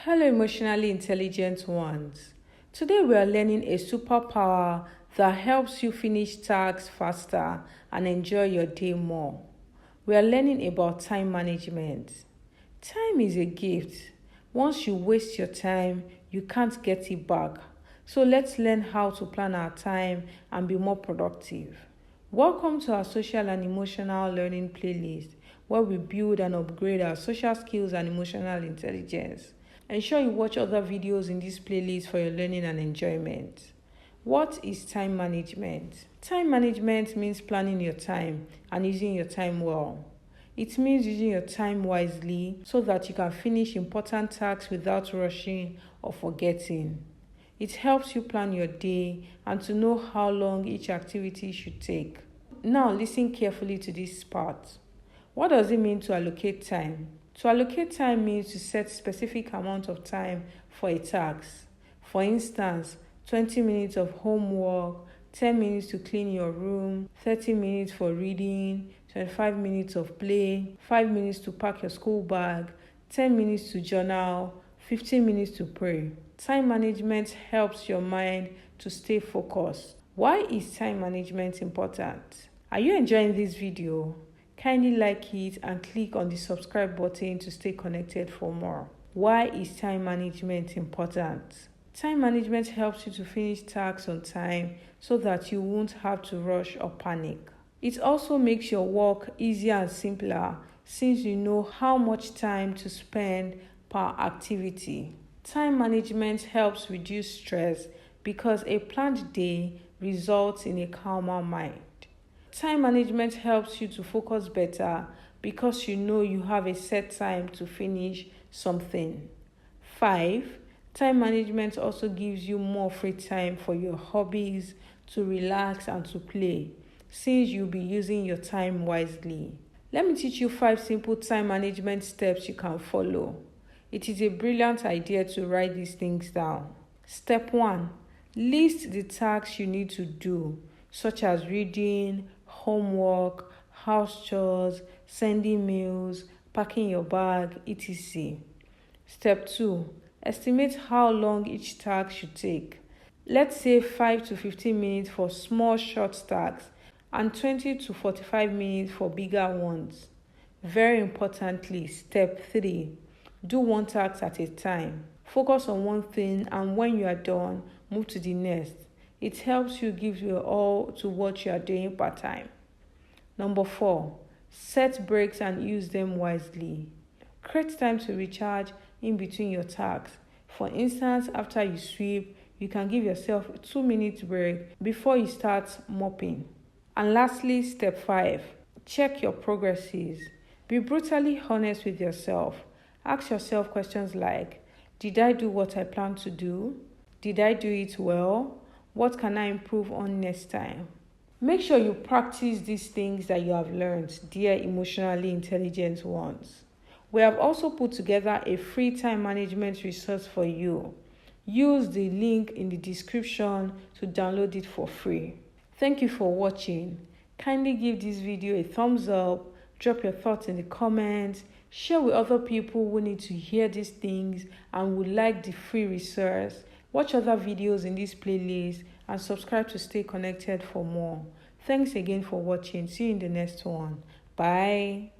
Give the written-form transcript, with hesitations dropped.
Hello, emotionally intelligent ones. Today we are learning a superpower that helps you finish tasks faster and enjoy your day more. We are learning about time management. Time is a gift. Once you waste your time, you can't get it back. So let's learn how to plan our time and be more productive. Welcome to our social and emotional learning playlist where we build and upgrade our social skills and emotional intelligence. Ensure you watch other videos in this playlist for your learning and enjoyment. What is time management? Time management means planning your time and using your time well. It means using your time wisely so that you can finish important tasks without rushing or forgetting. It helps you plan your day and to know how long each activity should take. Now listen carefully to this part. What does it mean to allocate time? To allocate time means to set specific amount of time for a task. For instance, 20 minutes of homework, 10 minutes to clean your room, 30 minutes for reading, 25 minutes of play, 5 minutes to pack your school bag, 10 minutes to journal, 15 minutes to pray. Time management helps your mind to stay focused. Why is time management important? Are you enjoying this video? Kindly like it and click on the subscribe button to stay connected for more. Why is time management important? Time management helps you to finish tasks on time so that you won't have to rush or panic. It also makes your work easier and simpler since you know how much time to spend per activity. Time management helps reduce stress because a planned day results in a calmer mind. Time management helps you to focus better because you know you have a set time to finish something. 5. Time management also gives you more free time for your hobbies, to relax and to play, since you'll be using your time wisely. Let me teach you 5 simple time management steps you can follow. It is a brilliant idea to write these things down. Step 1. List the tasks you need to do, such as reading, homework, house chores, sending mails, packing your bag, etc. Step 2. Estimate how long each task should take. Let's say 5 to 15 minutes for small short tasks and 20 to 45 minutes for bigger ones. Very importantly, step 3. Do one task at a time. Focus on one thing and when you are done, move to the next. It helps you give your all to what you are doing part time. Number 4, set breaks and use them wisely. Create time to recharge in between your tasks. For instance, after you sweep, you can give yourself a 2-minute break before you start mopping. And lastly, step 5, check your progresses. Be brutally honest with yourself. Ask yourself questions like, did I do what I planned to do? Did I do it well? What can I improve on next time? Make sure you practice these things that you have learned, dear emotionally intelligent ones. We have also put together a free time management resource for you. Use the link in the description to download it for free. Thank you for watching. Kindly give this video a thumbs up, drop your thoughts in the comments, share with other people who need to hear these things and would like the free resource. Watch other videos in this playlist and subscribe to stay connected for more. Thanks again for watching. See you in the next one. Bye.